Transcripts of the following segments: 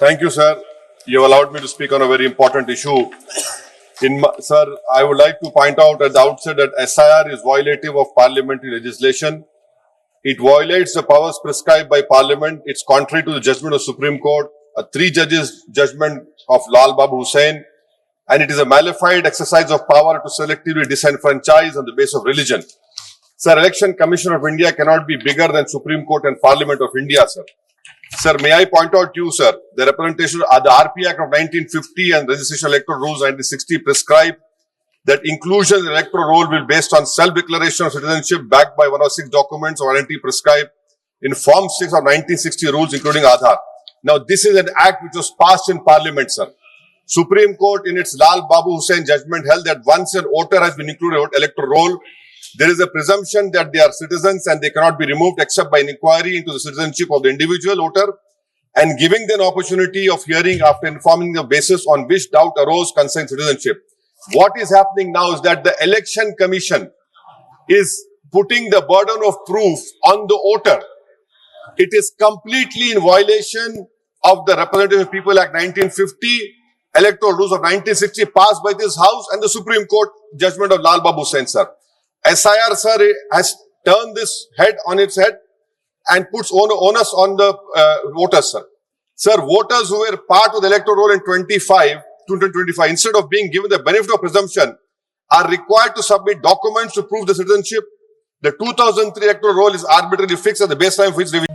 Thank you, sir. You have allowed me to speak on a very important issue. Sir, I would like to point out at the outset that SIR is violative of parliamentary legislation. It violates the powers prescribed by Parliament. It's contrary to the judgment of Supreme Court, a 3 judges judgment of Lal Babu Hussain, and it is a malified exercise of power to selectively disenfranchise on the basis of religion. Sir, Election Commission of India cannot be bigger than Supreme Court and Parliament of India, sir. Sir, may I point out to you, sir, the representation of the RP Act of 1950 and Registration Electoral Rules 1960 prescribe that inclusion in the electoral roll will be based on self-declaration of citizenship backed by 106 documents or entity prescribed in Form 6 of 1960 rules, including Aadhaar. Now, this is an act which was passed in Parliament, sir. Supreme Court in its Lal Babu Hussain judgment held that once an voter has been included in electoral roll, there is a presumption that they are citizens and they cannot be removed except by an inquiry into the citizenship of the individual voter and giving them an opportunity of hearing after informing the basis on which doubt arose concerning citizenship. What is happening now is that the Election Commission is putting the burden of proof on the voter. It is completely in violation of the Representative of People Act 1950, Electoral Rules of 1960 passed by this House and the Supreme Court judgment of Lal Babu Hussain, sir. SIR, sir, has turned this head on its head and puts onus on the voters, sir. Sir, voters who were part of the electoral roll in 2025, instead of being given the benefit of presumption, are required to submit documents to prove the citizenship. The 2003 electoral roll is arbitrarily fixed as the baseline for its revision.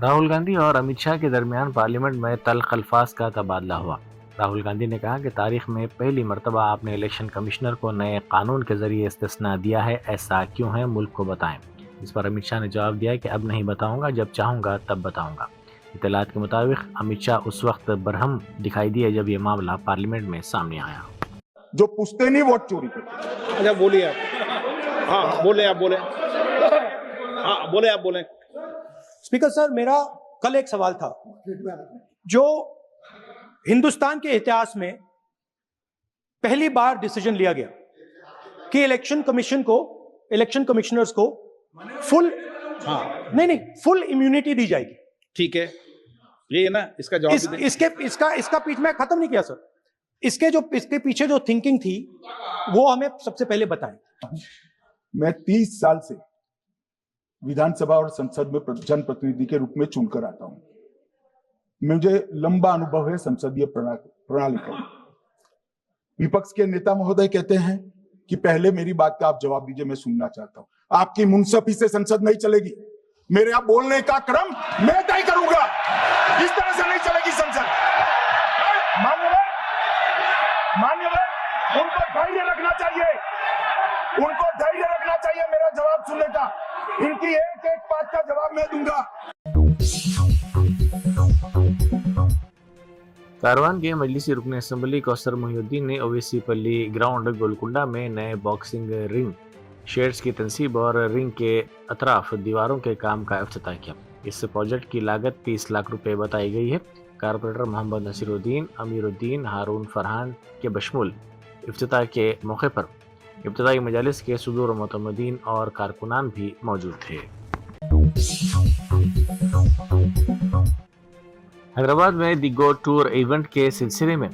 Rahul Gandhi اور امت شاہ کے درمیان parliament میں تلخ الفاظ کا تبادلہ ہوا۔ راہل گاندھی نے کہا کہ تاریخ میں پہلی مرتبہ آپ نے الیکشن کمشنر کو نئے قانون کے ذریعے استثناء دیا ہے، ایسا کیوں ہے، ملک کو بتائیں۔ اس پر امت شاہ نے جواب دیا کہ اب نہیں بتاؤں گا، جب چاہوں گا تب بتاؤں گا۔ اطلاعات کے مطابق امت شاہ اس وقت برہم دکھائی دیے جب یہ معاملہ پارلیمنٹ میں سامنے آیا۔ جو پوچھتے نہیں ووٹ چوری کرتے۔ اچھا بولیے آپ، ہاں بولیں آپ بولیں، ہاں بولیں آپ بولیں۔ اسپیکر صاحب، میرا کل ایک سوال تھا جو ہندوستان کے اتہاس میں پہلی بار ڈیسیجن لیا گیا کہ الیکشن کمشنرز کو فل فل امیونٹی دی جائے گی۔ ٹھیک ہے، یہ ہے نا، اس کا جواب بھی دیں۔ اس کا پیچھے میں ختم نہیں کیا سر، اس کے پیچھے جو تھنکنگ تھی وہ ہمیں سب سے پہلے بتائیں۔ میں 30 سال سے ویدھان سبھا اور سنسد میں جن پرتنیدھی کے روپ میں چن کر آتا ہوں۔ مجھے لمبا انوبھو ہے سنسدیہ پرنالی کا۔ وپکش کے نیتا مہودے کہتے ہیں کہ پہلے میری بات کا آپ جواب دیجئے، میں سننا چاہتا ہوں۔ آپ کی منصفی سے سنسد نہیں چلے گی، میرے آپ بولنے کا کرم میں طے کروں گا، اس طرح سے نہیں چلے گی سنسد۔ ان کو دھیریہ رکھنا چاہیے، میرا جواب سننے کا، ان کی ایک ایک بات کا جواب میں دوں گا۔ کاروان کے مجلسی رکن اسمبلی کوثر محی الدین نے اویسی پلی گراؤنڈ گولکنڈا میں نئے باکسنگ رنگ شیڈز کی تنصیب اور رنگ کے اطراف دیواروں کے کام کا افتتاح کیا۔ اس پروجیکٹ کی لاگت 30 لاکھ روپے بتائی گئی ہے۔ کارپوریٹر محمد نصیر الدین، امیر الدین، ہارون فرحان کے بشمول افتتاح کے موقع پر ابتدائی مجالس کے صدور و معتمدین اور کارکنان بھی موجود تھے۔ حیدرآباد میں دی گو ٹور ایونٹ کے سلسلے میں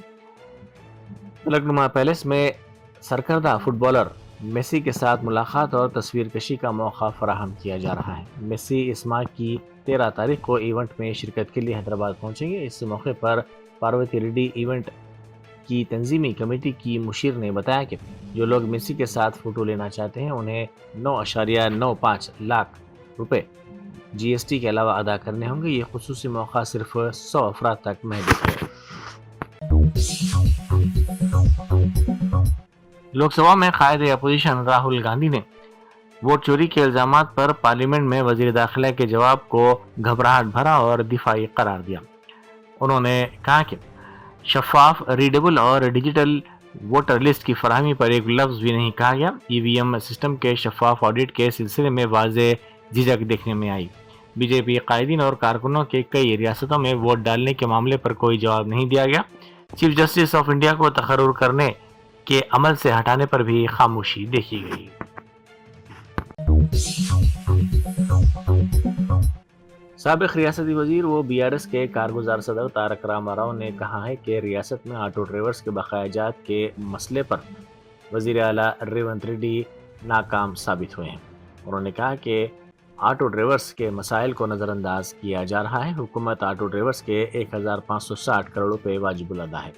تلکنما پیلس میں سرکردہ فٹ بالر میسی کے ساتھ ملاقات اور تصویر کشی کا موقع فراہم کیا جا رہا ہے۔ میسی اس ماہ کی 13 تاریخ کو ایونٹ میں شرکت کے لیے حیدرآباد پہنچیں گے۔ اس موقع پر پاروتی ریڈی ایونٹ کی تنظیمی کمیٹی کی مشیر نے بتایا کہ جو لوگ میسی کے ساتھ فوٹو لینا چاہتے ہیں انہیں 9.95 لاکھ روپے جی ایس ٹی کے علاوہ ادا کرنے ہوں گے۔ یہ خصوصی موقع صرف 100 افراد تک محدود ہے۔ لوک سبھا میں قائد اپوزیشن راہل گاندھی نے ووٹ چوری کے الزامات پر پارلیمنٹ میں وزیر داخلہ کے جواب کو گھبراہٹ بھرا اور دفاعی قرار دیا۔ انہوں نے کہا کہ شفاف، ریڈیبل اور ڈیجیٹل ووٹر لسٹ کی فراہمی پر ایک لفظ بھی نہیں کہا گیا۔ ای وی ایم سسٹم کے شفاف آڈٹ کے سلسلے میں واضح جھجک دیکھنے میں آئی۔ بی جے پی قائدین اور کارکنوں کے کئی ریاستوں میں ووٹ ڈالنے کے معاملے پر کوئی جواب نہیں دیا گیا۔ چیف جسٹس آف انڈیا کو تقرر کرنے کے عمل سے ہٹانے پر بھی خاموشی دیکھی گئی۔ سابق ریاستی وزیر و بی آر ایس کے کارگزار صدر تارک راما راؤ نے کہا ہے کہ ریاست میں آٹو ڈرائیورز کے بقایا جات کے مسئلے پر وزیر اعلیٰ ریونت ریڈی ناکام ثابت ہوئے ہیں۔ انہوں نے کہا کہ آٹو ڈرائیورز کے مسائل کو نظر انداز کیا جا رہا ہے۔ حکومت آٹو ڈرائیورز کے 1560 کروڑ روپے واجب الادا ہے۔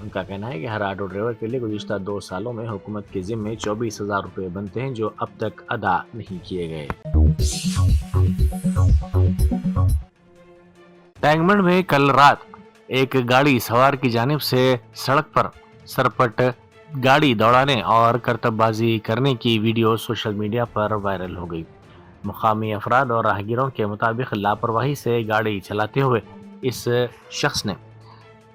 ان کا کہنا ہے کہ ہر آٹو ڈرائیور کے لیے گزشتہ 2 سالوں میں حکومت کے ذمے 24,000 روپے بنتے ہیں جو اب تک ادا نہیں کیے گئے۔ ٹینگمنڈ میں کل رات ایک گاڑی سوار کی جانب سے سڑک پر سرپٹ گاڑی دوڑانے اور کرتب بازی کرنے کی ویڈیو سوشل میڈیا پر وائرل ہو گئی۔ مقامی افراد اور راہگیروں کے مطابق لاپرواہی سے گاڑی چلاتے ہوئے اس شخص نے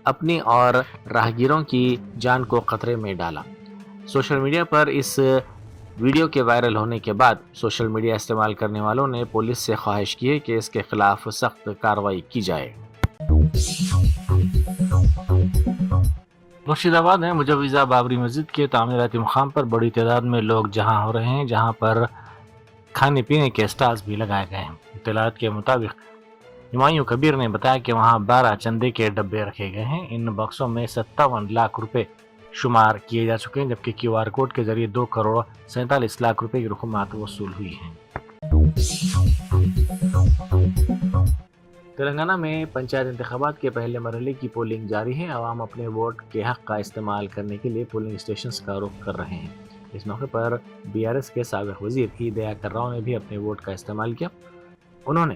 اپنی اور راہگیروں کی جان کو خطرے میں ڈالا۔ سوشل میڈیا پر اس ویڈیو کے وائرل ہونے کے بعد سوشل میڈیا استعمال کرنے والوں نے پولیس سے خواہش کی ہے کہ اس کے خلاف سخت کارروائی کی جائے۔ مرشد آباد میں مجوزہ بابری مسجد کے تعمیراتی مقام پر بڑی تعداد میں لوگ جہاں ہو رہے ہیں، جہاں پر کھانے پینے کے اسٹالز بھی لگائے گئے ہیں۔ اطلاعات کے مطابق ہمایوں کبیر نے بتایا کہ وہاں 12 چندے کے ڈبے رکھے گئے ہیں۔ ان باکسوں میں 57 لاکھ روپے شمار کیے جا چکے ہیں، جبکہ کیو آر کوڈ کے ذریعے 2 کروڑ 47 لاکھ روپے کی رقومات وصول ہوئی ہیں۔ تلنگانہ میں پنچایت انتخابات کے پہلے مرحلے کی پولنگ جاری ہے۔ عوام اپنے ووٹ کے حق کا استعمال کرنے کے لیے پولنگ اسٹیشنز کا رخ کر رہے ہیں۔ اس موقع پر بی آر ایس کے سابق وزیر ای دیاکر راؤ نے بھی اپنے ووٹ کا استعمال کیا۔ انہوں نے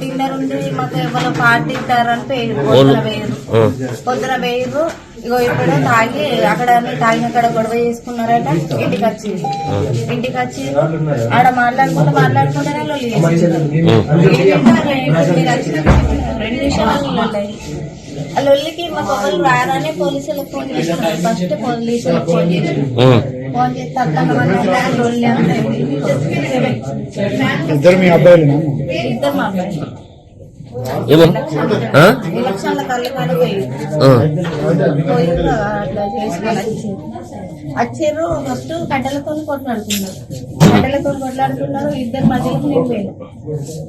డిన్నర్ ఉంది మాకు ఎవరో పార్టీ ఇస్తారని పొద్దున వేయరు ఇగో ఇప్పుడు తాగి అక్కడ తాగిన అక్కడ గొడవ చేసుకున్నారట. ఇంటికి వచ్చి ఆడ మాట్లాడుకుంటేనే లొల్లి చేసుకున్నారు. 2 నిమిషాలు ఆ లొల్లికి మాకు ఒకరు రారని పోలీసులకు ఫోన్ చేస్తున్నారు. ఫస్ట్ పోలీసులకు ఫోన్ చేసి లొల్లి అంటే ఇద్దరు మా అబ్బాయిలు ఎలక్షన్ల కళ్ళకాడ పోయి అట్లా చేసుకొని వచ్చారు. ఫస్ట్ కట్టెలతో కొట్లాడుతున్నారు. ఇద్దరు మధ్యలోకి నేను పోయాను.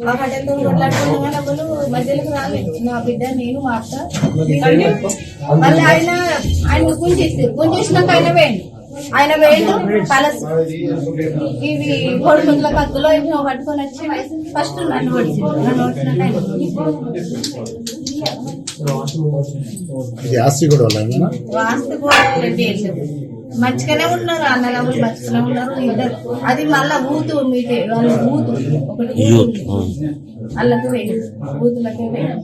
ఆ కట్టెలతో కొట్లాడుతున్నా కానీ అప్పుడు మధ్యలోకి రాలేదు. నా బిడ్డ, నేను, మా అత్త. మళ్ళీ ఆయన గుంజేసినాక ఆయన వేయండు కలసి ఇవి కొడుకుల కత్తులో ఇవి పట్టుకొని వచ్చి ఫస్ట్ నన్ను వచ్చినాక ఆస్తి కూడా మంచిగానే ఉన్నారు. అన్నదమ్ములు మంచిగానే ఉన్నారు ఇద్దరు. అది మళ్ళా బూతు మీటే వాళ్ళు బూతు ఒకటి వాళ్ళకి వేయండి, బూతులకే వేయండి.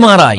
MRI,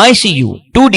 ICU, 2D